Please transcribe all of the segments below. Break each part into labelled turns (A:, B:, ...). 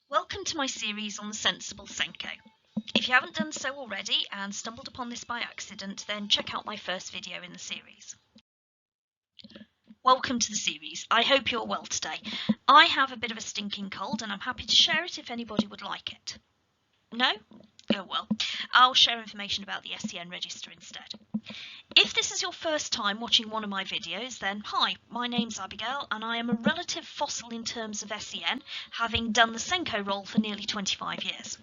A: Welcome to my series on the sensible SENCO. If you haven't done so already and stumbled upon this by accident, then check out my first video in the series. Welcome to the series. I hope you're well today. I have a bit of a stinking cold and I'm happy to share it if anybody would like it. No? Oh well, I'll share information about the SEN Register instead. If this is your first time watching one of my videos, then hi, my name's Abigail and I am a relative fossil in terms of SEN, having done the SENCO role for nearly 25 years.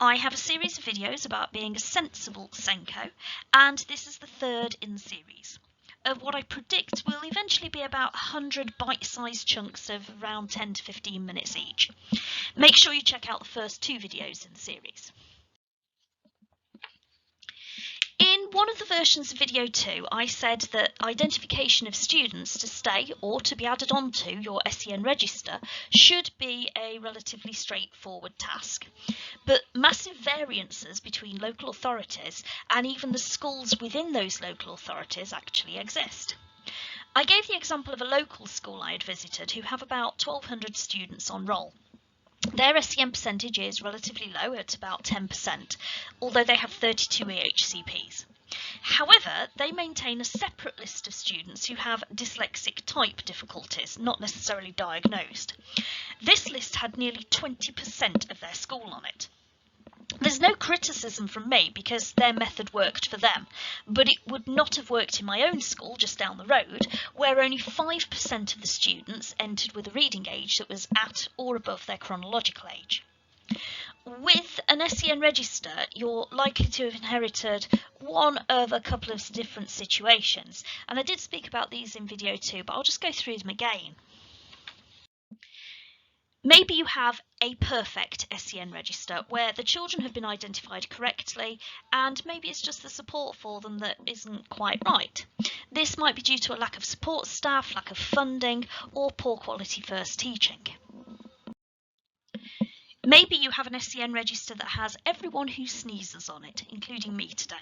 A: I have a series of videos about being a sensible SENCO, and this is the third in the series, of what I predict will eventually be about 100 bite-sized chunks of around 10 to 15 minutes each. Make sure you check out the first two videos in the series. In one of the versions of video 2, I said that identification of students to stay or to be added onto your SEN register should be a relatively straightforward task. But massive variances between local authorities and even the schools within those local authorities actually exist. I gave the example of a local school I had visited who have about 1,200 students on roll. Their SEN percentage is relatively low at about 10%, although they have 32 EHCPs. However, they maintain a separate list of students who have dyslexic type difficulties, not necessarily diagnosed. This list had nearly 20% of their school on it. There's no criticism from me because their method worked for them, but it would not have worked in my own school just down the road, where only 5% of the students entered with a reading age that was at or above their chronological age. With an SEN register, you're likely to have inherited one of a couple of different situations, and I did speak about these in video 2, but I'll just go through them again. Maybe you have a perfect SEN register where the children have been identified correctly and maybe it's just the support for them that isn't quite right. This might be due to a lack of support staff, lack of funding, or poor quality first teaching. Maybe you have an SEN register that has everyone who sneezes on it, including me today.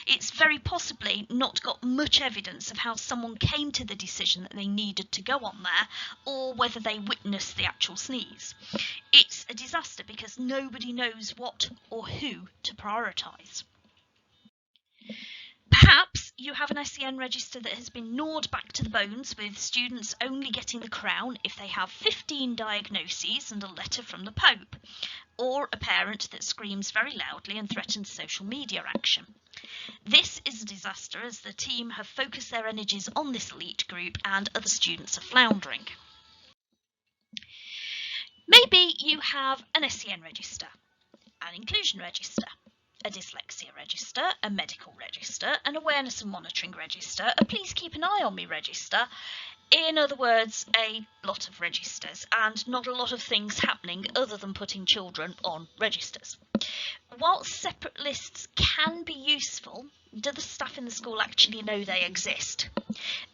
A: It's very possibly not got much evidence of how someone came to the decision that they needed to go on there, or whether they witnessed the actual sneeze. It's a disaster because nobody knows what or who to prioritise. Perhaps you have an SEN register that has been gnawed back to the bones, with students only getting the crown if they have 15 diagnoses and a letter from the Pope, or a parent that screams very loudly and threatens social media action. This is a disaster as the team have focused their energies on this elite group and other students are floundering. Maybe you have an SEN register, an inclusion register, a dyslexia register, a medical register, an awareness and monitoring register, a please keep an eye on me register. In other words, a lot of registers and not a lot of things happening other than putting children on registers. While separate lists can be useful, do the staff in the school actually know they exist?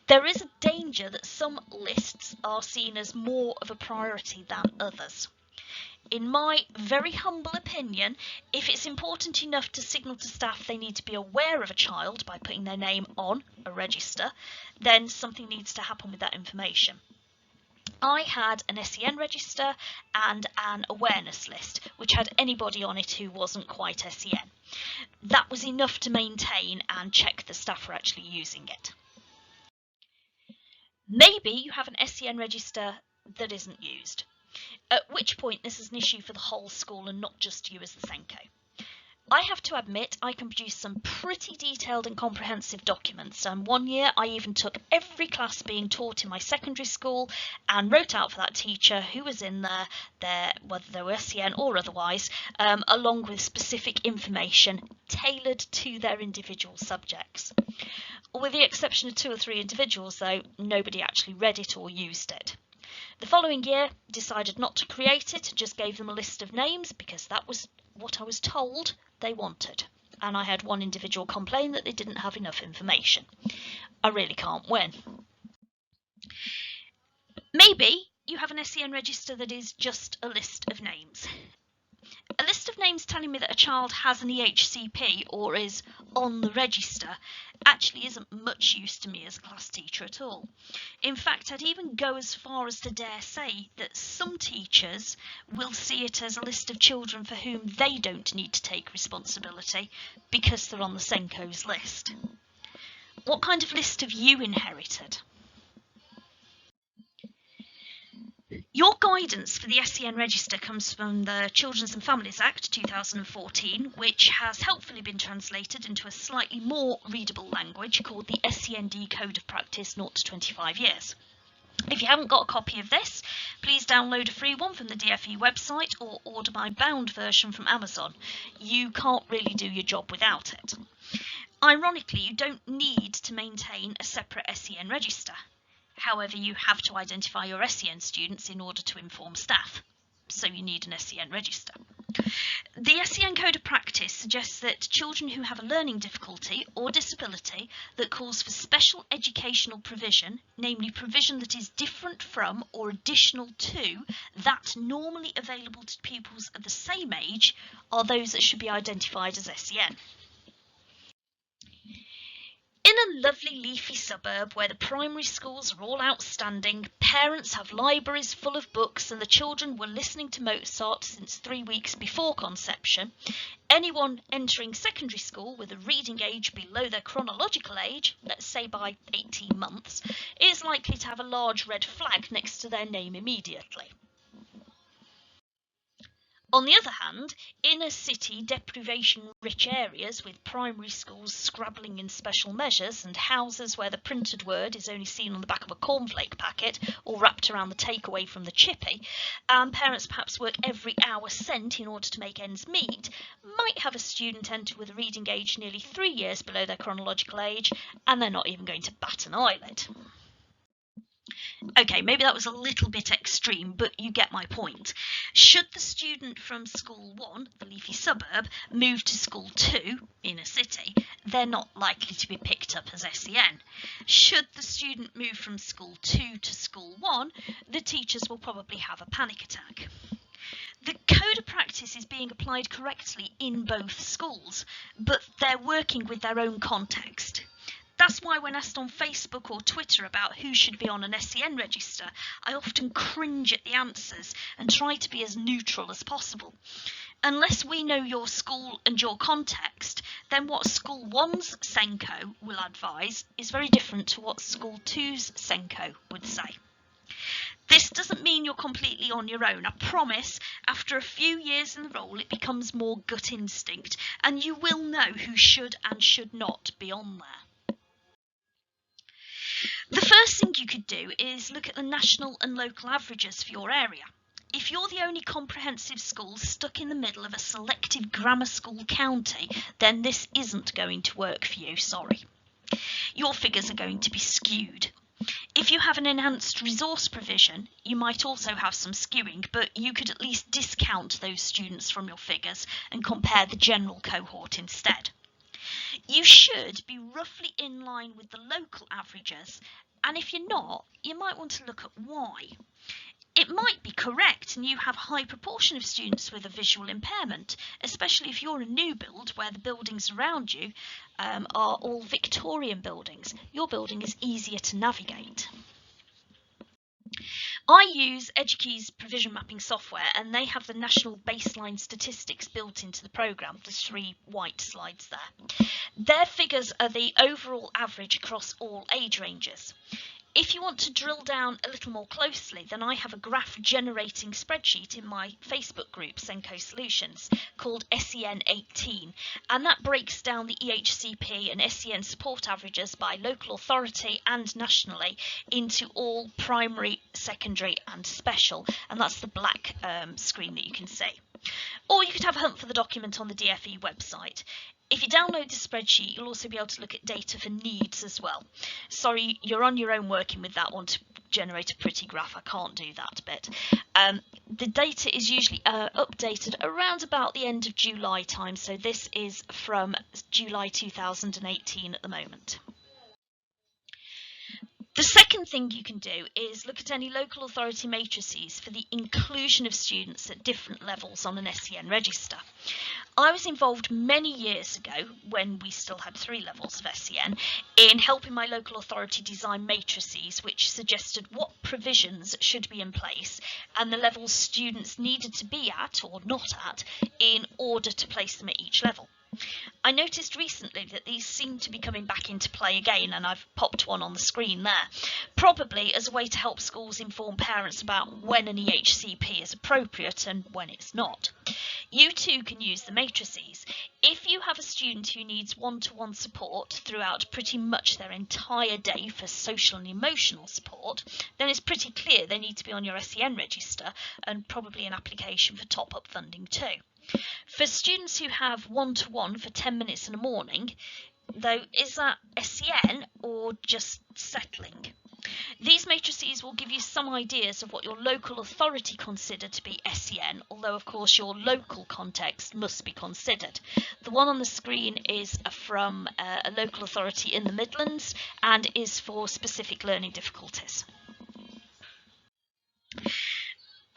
A: There is a danger that some lists are seen as more of a priority than others. In my very humble opinion, if it's important enough to signal to staff they need to be aware of a child by putting their name on a register, then something needs to happen with that information. I had an SEN register and an awareness list, which had anybody on it who wasn't quite SEN. That was enough to maintain and check the staff were actually using it. Maybe you have an SEN register that isn't used, at which point this is an issue for the whole school and not just you as the SENCO. I have to admit I can produce some pretty detailed and comprehensive documents, and one year I even took every class being taught in my secondary school and wrote out for that teacher who was in there, whether they were SEN or otherwise, along with specific information tailored to their individual subjects. With the exception of 2 or 3 individuals though, nobody actually read it or used it. The following year, decided not to create it, just gave them a list of names because that was what I was told they wanted. And I had one individual complain that they didn't have enough information. I really can't win. Maybe you have an SEN register that is just a list of names. A list of names telling me that a child has an EHCP or is on the register actually isn't much use to me as a class teacher at all. In fact, I'd even go as far as to dare say that some teachers will see it as a list of children for whom they don't need to take responsibility because they're on the SENCOs list. What kind of list have you inherited? Your guidance for the SEN Register comes from the Children's and Families Act 2014, which has helpfully been translated into a slightly more readable language called the SEND Code of Practice 0 to 25 years. If you haven't got a copy of this, please download a free one from the DFE website or order my bound version from Amazon. You can't really do your job without it. Ironically, you don't need to maintain a separate SEN register. However, you have to identify your SEN students in order to inform staff, so you need an SEN register. The SEN Code of Practice suggests that children who have a learning difficulty or disability that calls for special educational provision, namely provision that is different from or additional to that normally available to pupils of the same age, are those that should be identified as SEN. In a lovely leafy suburb where the primary schools are all outstanding, parents have libraries full of books and the children were listening to Mozart since 3 weeks before conception, anyone entering secondary school with a reading age below their chronological age, let's say by 18 months, is likely to have a large red flag next to their name immediately. On the other hand, inner city deprivation-rich areas with primary schools scrabbling in special measures and houses where the printed word is only seen on the back of a cornflake packet or wrapped around the takeaway from the chippy, and parents perhaps work every hour sent in order to make ends meet, might have a student enter with a reading age nearly 3 years below their chronological age, and they're not even going to bat an eyelid. Okay, maybe that was a little bit extreme, but you get my point. Should the student from School 1, the leafy suburb, move to School 2, inner city, they're not likely to be picked up as SEN. Should the student move from School 2 to School 1, the teachers will probably have a panic attack. The Code of Practice is being applied correctly in both schools, but they're working with their own context. That's why when asked on Facebook or Twitter about who should be on an SEN register, I often cringe at the answers and try to be as neutral as possible. Unless we know your school and your context, then what School 1's SENCO will advise is very different to what School 2's SENCO would say. This doesn't mean you're completely on your own. I promise, after a few years in the role, it becomes more gut instinct, and you will know who should and should not be on there. The first thing you could do is look at the national and local averages for your area. If you're the only comprehensive school stuck in the middle of a selective grammar school county, then this isn't going to work for you, sorry. Your figures are going to be skewed. If you have an enhanced resource provision, you might also have some skewing, but you could at least discount those students from your figures and compare the general cohort instead. You should be roughly in line with the local averages, and if you're not, you might want to look at why. It might be correct and you have a high proportion of students with a visual impairment, especially if you're a new build where the buildings around you are all Victorian buildings. Your building is easier to navigate. I use Edukey's provision mapping software and they have the national baseline statistics built into the programme. There's 3 white slides there. Their figures are the overall average across all age ranges. If you want to drill down a little more closely, then I have a graph generating spreadsheet in my Facebook group, SENCO Solutions, called SEN 18, and that breaks down the EHCP and SEN support averages by local authority and nationally into all primary, secondary and special, and that's the black screen that you can see. Or you could have a hunt for the document on the DFE website. If you download the spreadsheet, you'll also be able to look at data for needs as well. Sorry, you're on your own working with that one to generate a pretty graph. I can't do that bit. The data is usually updated around about the end of July time, so this is from July 2018 at the moment. The second thing you can do is look at any local authority matrices for the inclusion of students at different levels on an SEN register. I was involved many years ago, when we still had 3 levels of SEN, in helping my local authority design matrices which suggested what provisions should be in place and the levels students needed to be at or not at in order to place them at each level. I noticed recently that these seem to be coming back into play again, and I've popped one on the screen there, probably as a way to help schools inform parents about when an EHCP is appropriate and when it's not. You too can use the matrices. If you have a student who needs one-to-one support throughout pretty much their entire day for social and emotional support, then it's pretty clear they need to be on your SEN register and probably an application for top-up funding too. For students who have one-to-one for 10 minutes in the morning, though, is that SEN or just settling? These matrices will give you some ideas of what your local authority consider to be SEN, although of course your local context must be considered. The one on the screen is from a local authority in the Midlands and is for specific learning difficulties.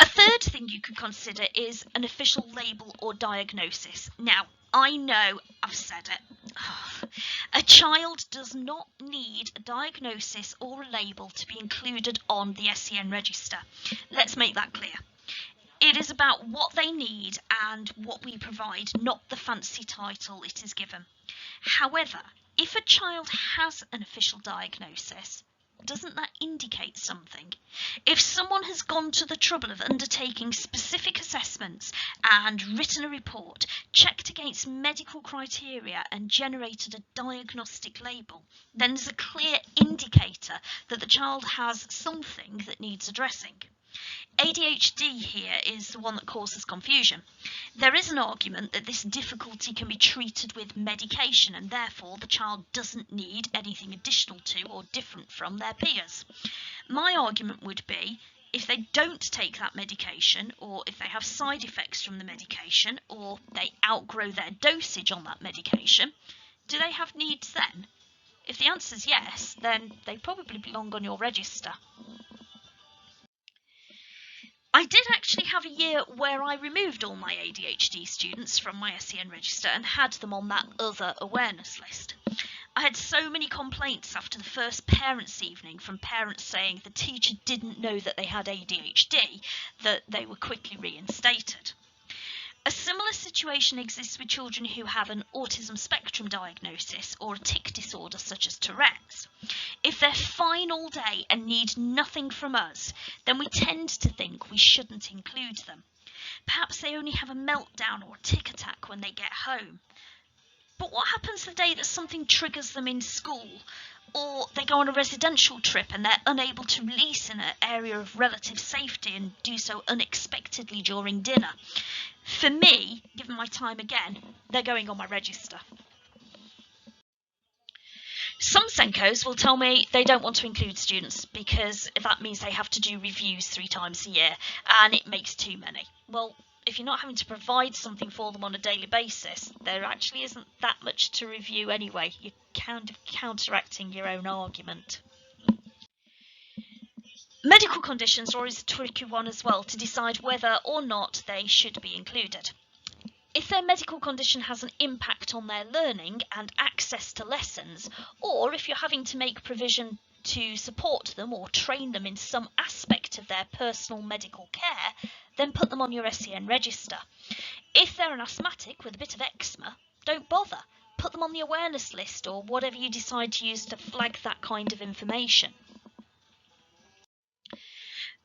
A: A third thing you could consider is an official label or diagnosis. Now, I know I've said it. A child does not need a diagnosis or a label to be included on the SEN register. Let's make that clear. It is about what they need and what we provide, not the fancy title it is given. However, if a child has an official diagnosis, doesn't that indicate something? If someone has gone to the trouble of undertaking specific assessments and written a report, checked against medical criteria and generated a diagnostic label, then there's a clear indicator that the child has something that needs addressing. ADHD here is the one that causes confusion. There is an argument that this difficulty can be treated with medication and therefore the child doesn't need anything additional to or different from their peers. My argument would be, if they don't take that medication, or if they have side effects from the medication, or they outgrow their dosage on that medication, do they have needs then? If the answer is yes, then they probably belong on your register. I did actually have a year where I removed all my ADHD students from my SEN register and had them on that other awareness list. I had so many complaints after the first parents' evening from parents saying the teacher didn't know that they had ADHD that they were quickly reinstated. A similar situation exists with children who have an autism spectrum diagnosis or a tic disorder such as Tourette's. If they're fine all day and need nothing from us, then we tend to think we shouldn't include them. Perhaps they only have a meltdown or a tic attack when they get home. But what happens the day that something triggers them in school? Or they go on a residential trip and they're unable to release in an area of relative safety and do so unexpectedly during dinner? For me, given my time again, they're going on my register. Some SENCOs will tell me they don't want to include students because that means they have to do reviews 3 times a year and it makes too many. Well, if you're not having to provide something for them on a daily basis, there actually isn't that much to review anyway. You're kind of counteracting your own argument. Medical conditions are always a tricky one as well to decide whether or not they should be included. If their medical condition has an impact on their learning and access to lessons, or if you're having to make provision to support them or train them in some aspect of their personal medical care, then put them on your SEN register. If they're an asthmatic with a bit of eczema, don't bother. Put them on the awareness list or whatever you decide to use to flag that kind of information.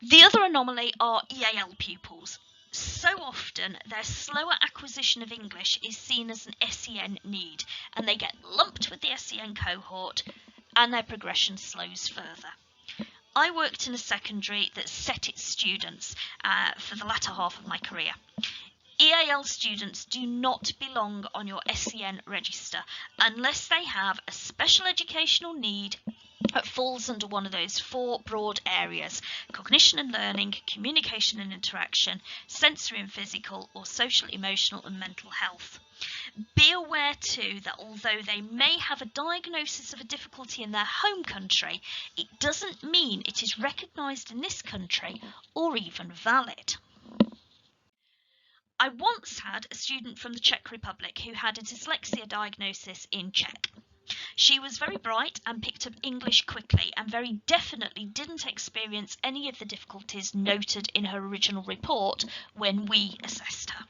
A: The other anomaly are EAL pupils. So often their slower acquisition of English is seen as an SEN need and they get lumped with the SEN cohort and their progression slows further. I worked in a secondary that set its students for the latter half of my career. EAL students do not belong on your SEN register unless they have a special educational need, It falls under one of those 4 broad areas: cognition and learning, communication and interaction, sensory and physical, or social, emotional and mental health. Be aware too that although they may have a diagnosis of a difficulty in their home country, it doesn't mean it is recognised in this country or even valid. I once had a student from the Czech Republic who had a dyslexia diagnosis in Czech. She was very bright and picked up English quickly, and very definitely didn't experience any of the difficulties noted in her original report when we assessed her.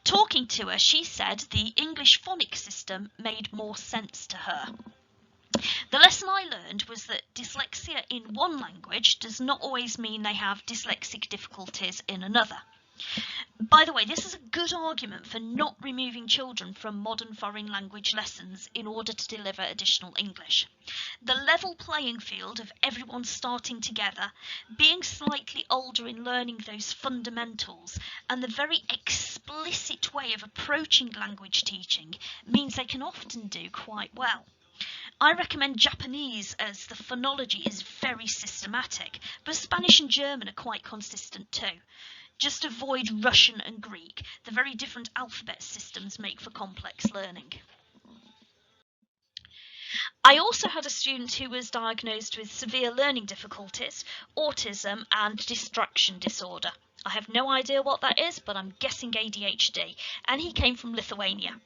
A: Talking to her, she said the English phonics system made more sense to her. The lesson I learned was that dyslexia in one language does not always mean they have dyslexic difficulties in another. By the way, this is a good argument for not removing children from modern foreign language lessons in order to deliver additional English. The level playing field of everyone starting together, being slightly older in learning those fundamentals, and the very explicit way of approaching language teaching means they can often do quite well. I recommend Japanese as the phonology is very systematic, but Spanish and German are quite consistent too. Just avoid Russian and Greek. The very different alphabet systems make for complex learning. I also had a student who was diagnosed with severe learning difficulties, autism and distraction disorder. I have no idea what that is, but I'm guessing ADHD, and he came from Lithuania.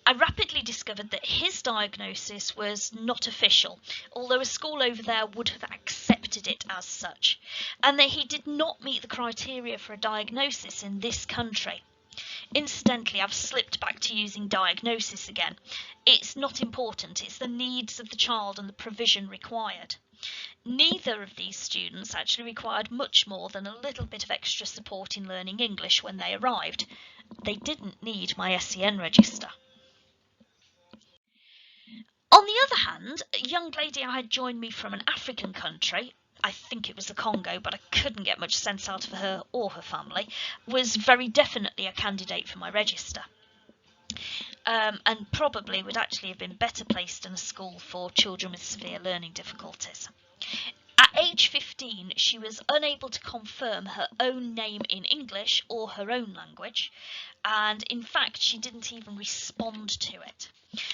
A: I rapidly discovered that his diagnosis was not official, although a school over there would have accepted it as such, and that he did not meet the criteria for a diagnosis in this country. Incidentally, I've slipped back to using diagnosis again. It's not important, it's the needs of the child and the provision required. Neither of these students actually required much more than a little bit of extra support in learning English when they arrived. They didn't need my SEN Register. On the other hand, a young lady I had joined me from an African country, I think it was the Congo, but I couldn't get much sense out of her or her family, was very definitely a candidate for my register. And probably would actually have been better placed in a school for children with severe learning difficulties. At age 15, she was unable to confirm her own name in English or her own language, and in fact she didn't even respond to it.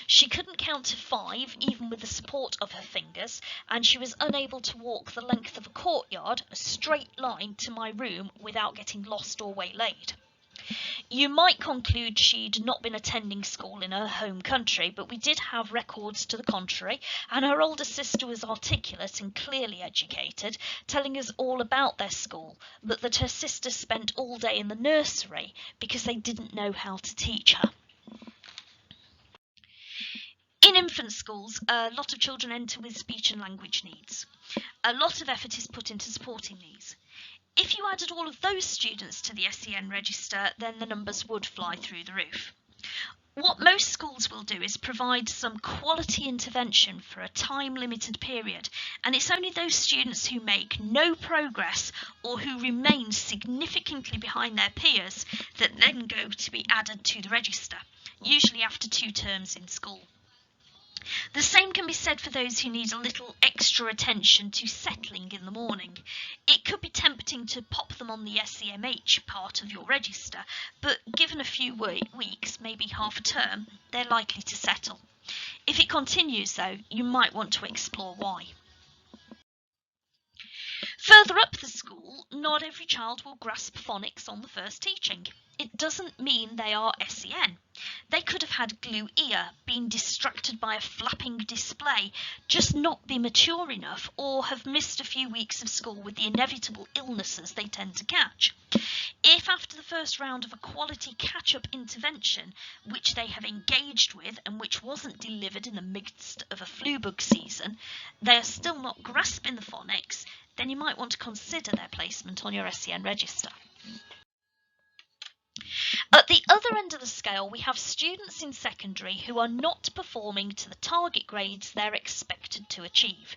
A: She couldn't count to 5 even with the support of her fingers, and she was unable to walk the length of a courtyard, a straight line, to my room without getting lost or waylaid. You might conclude she'd not been attending school in her home country, but we did have records to the contrary, and her older sister was articulate and clearly educated, telling us all about their school, but that her sister spent all day in the nursery because they didn't know how to teach her. In infant schools, a lot of children enter with speech and language needs. A lot of effort is put into supporting these. If you added all of those students to the SEN Register, then the numbers would fly through the roof. What most schools will do is provide some quality intervention for a time-limited period, and it's only those students who make no progress or who remain significantly behind their peers that then go to be added to the register, usually after 2 terms in school. The same can be said for those who need a little extra attention to settling in the morning. It could be tempting to pop them on the SEMH part of your register, but given a few weeks, maybe half a term, they're likely to settle. If it continues though, you might want to explore why. Further up the school, not every child will grasp phonics on the first teaching. It doesn't mean they are SEN. They could have had glue ear, been distracted by a flapping display, just not be mature enough, or have missed a few weeks of school with the inevitable illnesses they tend to catch. If after the first round of a quality catch-up intervention, which they have engaged with and which wasn't delivered in the midst of a flu bug season, they are still not grasping the phonics, then you might want to consider their placement on your SEN Register. At the other end of the scale, we have students in secondary who are not performing to the target grades they're expected to achieve.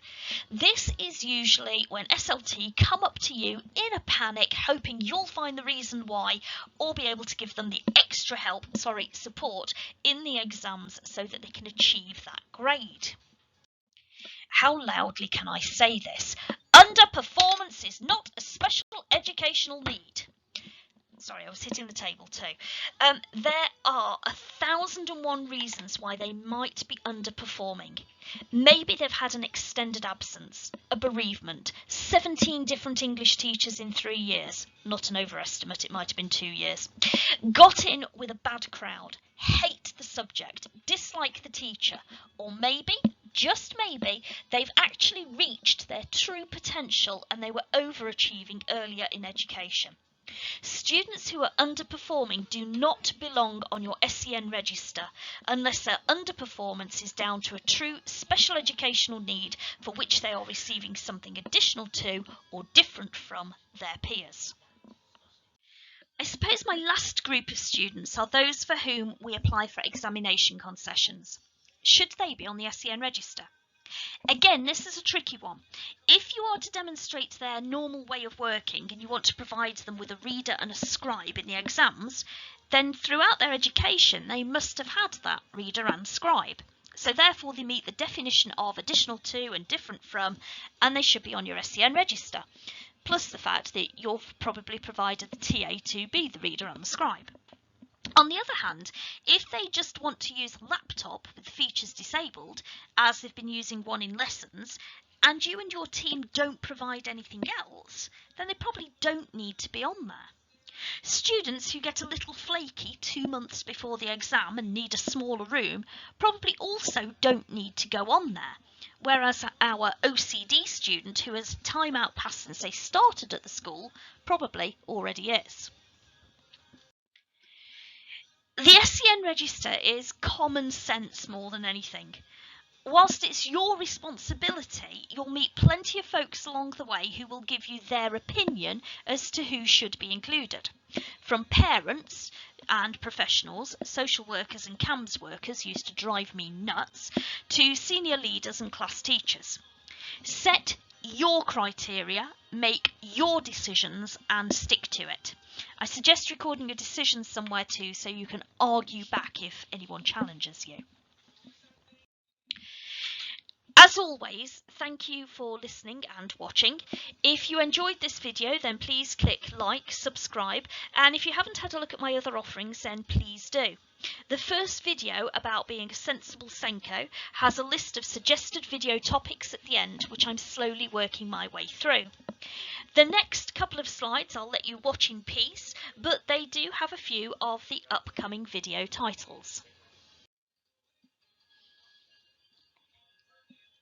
A: This is usually when SLT come up to you in a panic, hoping you'll find the reason why or be able to give them the extra support in the exams so that they can achieve that grade. How loudly can I say this? Underperformance is not a special educational need. Sorry, I was hitting the table too. There are 1,001 reasons why they might be underperforming. Maybe they've had an extended absence, a bereavement, 17 different English teachers in 3 years. Not an overestimate, it might have been 2 years. Got in with a bad crowd, hate the subject, dislike the teacher, or maybe, just maybe, they've actually reached their true potential and they were overachieving earlier in education. Students who are underperforming do not belong on your SEN register unless their underperformance is down to a true special educational need for which they are receiving something additional to or different from their peers. I suppose my last group of students are those for whom we apply for examination concessions. Should they be on the SEN register? Again, this is a tricky one. If you are to demonstrate their normal way of working and you want to provide them with a reader and a scribe in the exams, then throughout their education they must have had that reader and scribe. So therefore they meet the definition of additional to and different from, and they should be on your SEN register. Plus the fact that you've probably provided the TA to be the reader and the scribe. On the other hand, if they just want to use a laptop with features disabled, as they've been using one in lessons, and you and your team don't provide anything else, then they probably don't need to be on there. Students who get a little flaky 2 months before the exam and need a smaller room probably also don't need to go on there, whereas our OCD student who has time out pass since they started at the school probably already is. The SEN Register is common sense more than anything. Whilst it's your responsibility, you'll meet plenty of folks along the way who will give you their opinion as to who should be included. From parents and professionals, social workers and CAMS workers used to drive me nuts, to senior leaders and class teachers. Set your criteria, make your decisions and stick to it. I suggest recording your decisions somewhere too so you can argue back if anyone challenges you. As always, thank you for listening and watching. If you enjoyed this video, then please click like, subscribe, and if you haven't had a look at my other offerings, then please do. The first video about being a sensible SENCO has a list of suggested video topics at the end, which I'm slowly working my way through. The next couple of slides I'll let you watch in peace, but they do have a few of the upcoming video titles.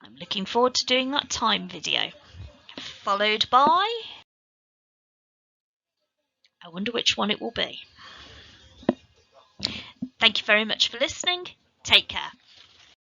A: I'm looking forward to doing that time video, followed by, I wonder which one it will be. Thank you very much for listening. Take care.